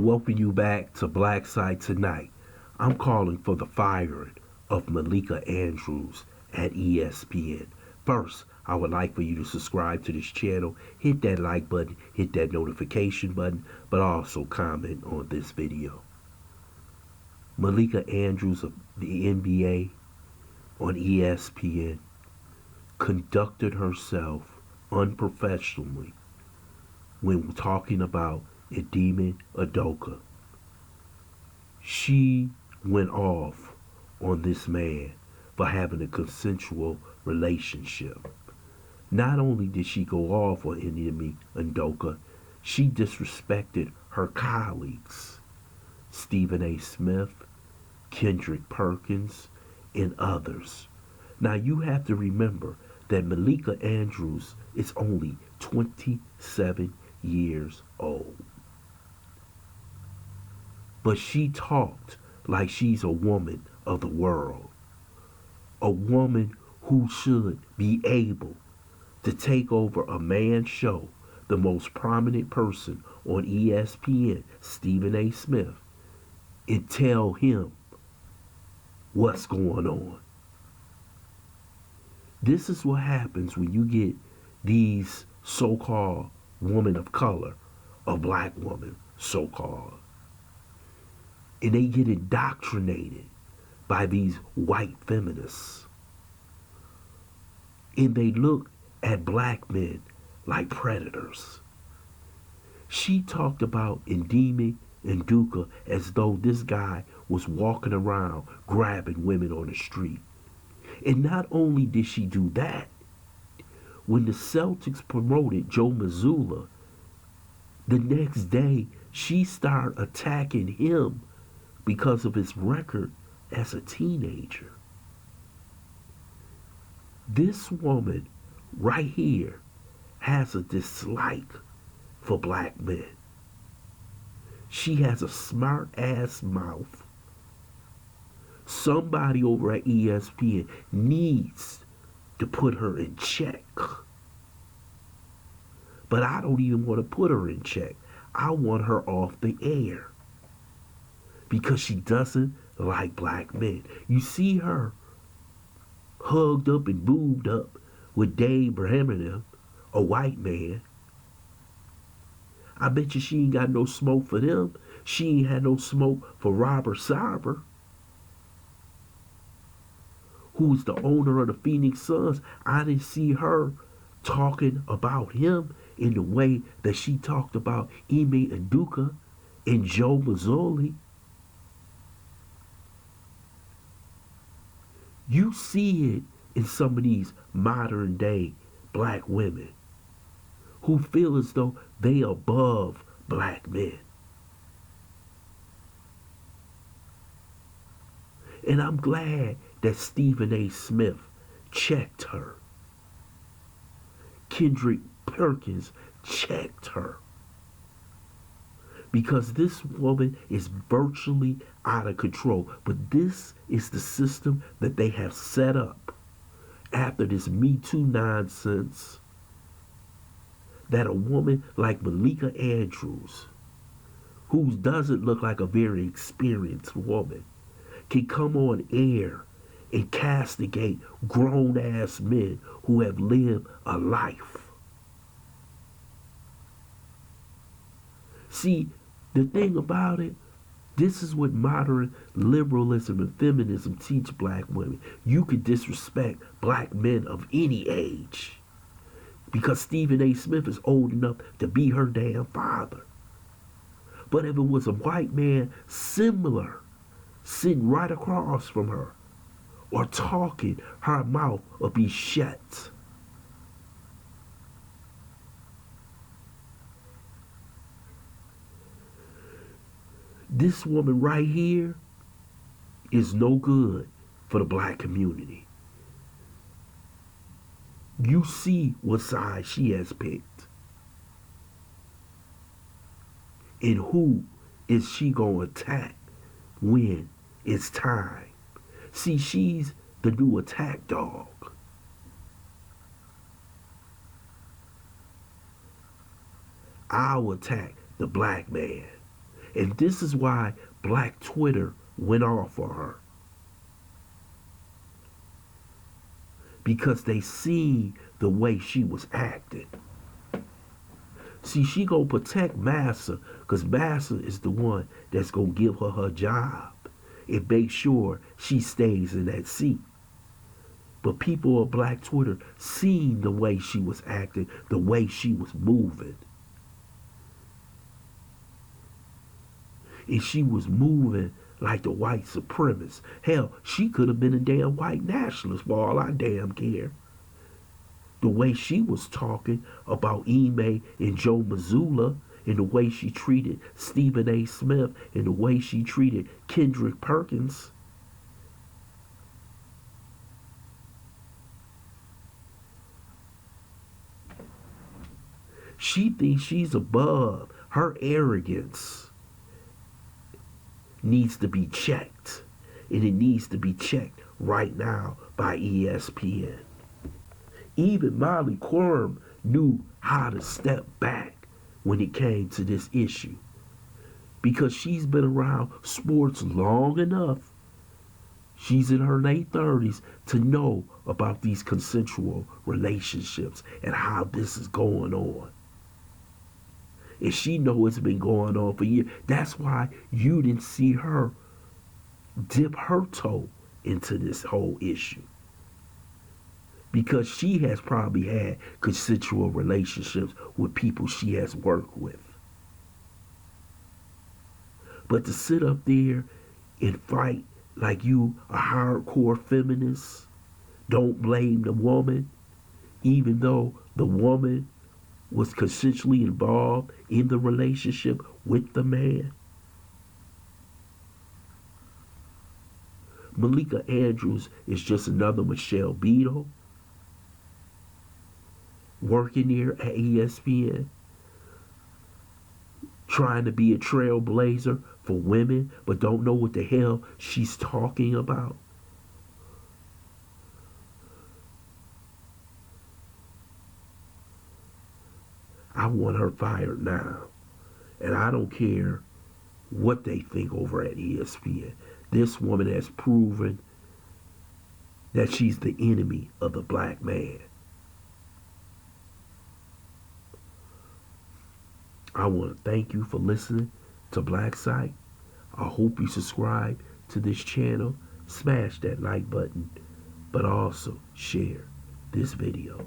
welcome you back to Black Side Tonight. I'm calling for the firing of Malika Andrews at ESPN. First, I would like for you to subscribe to this channel, hit that like button, hit that notification button, but also comment on this video. Malika Andrews of the NBA on ESPN conducted herself unprofessionally when talking about Idime Udoka. She went off on this man for having a consensual relationship. Not only did she go off on Idime Udoka, she disrespected her colleagues, Stephen A. Smith, Kendrick Perkins, and others. Now you have to remember that Malika Andrews is only 27 years old. But she talked like she's a woman of the world. A woman who should be able to take over a man's show, the most prominent person on ESPN, Stephen A. Smith, and tell him what's going on. This is what happens when you get these so-called women of color, or black women, so-called. And they get indoctrinated by these white feminists. And they look at black men like predators. She talked about Idime Udoka as though this guy was walking around grabbing women on the street. And not only did she do that, when the Celtics promoted Joe Mazzulla, the next day she started attacking him because of his record as a teenager. This woman right here has a dislike for black men. She has a smart ass mouth. Somebody over at ESPN needs to put her in check. But I don't even want to put her in check. I want her off the air. Because she doesn't like black men. You see her hugged up and boobed up with Dave Brahmanim, a white man. I bet you she ain't got no smoke for them. She ain't had no smoke for Robert Sarver, who's the owner of the Phoenix Suns. I didn't see her talking about him in the way that she talked about Ime Udoka and Joe Mazzulla. You see it in some of these modern day black women who feel as though they are above black men. And I'm glad that Stephen A. Smith checked her. Kendrick Perkins checked her. Because this woman is virtually out of control. But this is the system that they have set up after this Me Too nonsense, that a woman like Malika Andrews, who doesn't look like a very experienced woman, can come on air and castigate grown-ass men who have lived a life. See, the thing about it, this is what modern liberalism and feminism teach black women. You can disrespect black men of any age because Stephen A. Smith is old enough to be her damn father. But if it was a white man similar, sitting right across from her, or talking, her mouth will be shut. This woman right here is no good for the black community. You see what side she has picked. And who is she going to attack when it's time? See, she's the new attack dog. I'll attack the black man. And this is why Black Twitter went off on her. Because they seen the way she was acting. See, she gonna protect Massa, because Massa is the one that's gonna give her job and make sure she stays in that seat. But people on Black Twitter seen the way she was acting, the way she was moving. And she was moving like the white supremacist. Hell, she could have been a damn white nationalist for all I damn care. The way she was talking about Ime and Joe Mazzulla, and the way she treated Stephen A. Smith, and the way she treated Kendrick Perkins. She thinks she's above. Her arrogance needs to be checked. And it needs to be checked right now by ESPN. Even Molly Qerim knew how to step back when it came to this issue. Because she's been around sports long enough. She's in her late 30s to know about these consensual relationships and how this is going on. And she knows it's been going on for years. That's why you didn't see her dip her toe into this whole issue. Because she has probably had consensual relationships with people she has worked with. But to sit up there and fight like you a hardcore feminist, don't blame the woman, even though the woman was consensually involved in the relationship with the man. Malika Andrews is just another Michelle Beadle working here at ESPN, trying to be a trailblazer for women, but don't know what the hell she's talking about. I want her fired now. And I don't care what they think over at ESPN. This woman has proven that she's the enemy of the black man. I want to thank you for listening to Black Site. I hope you subscribe to this channel, smash that like button, but also share this video.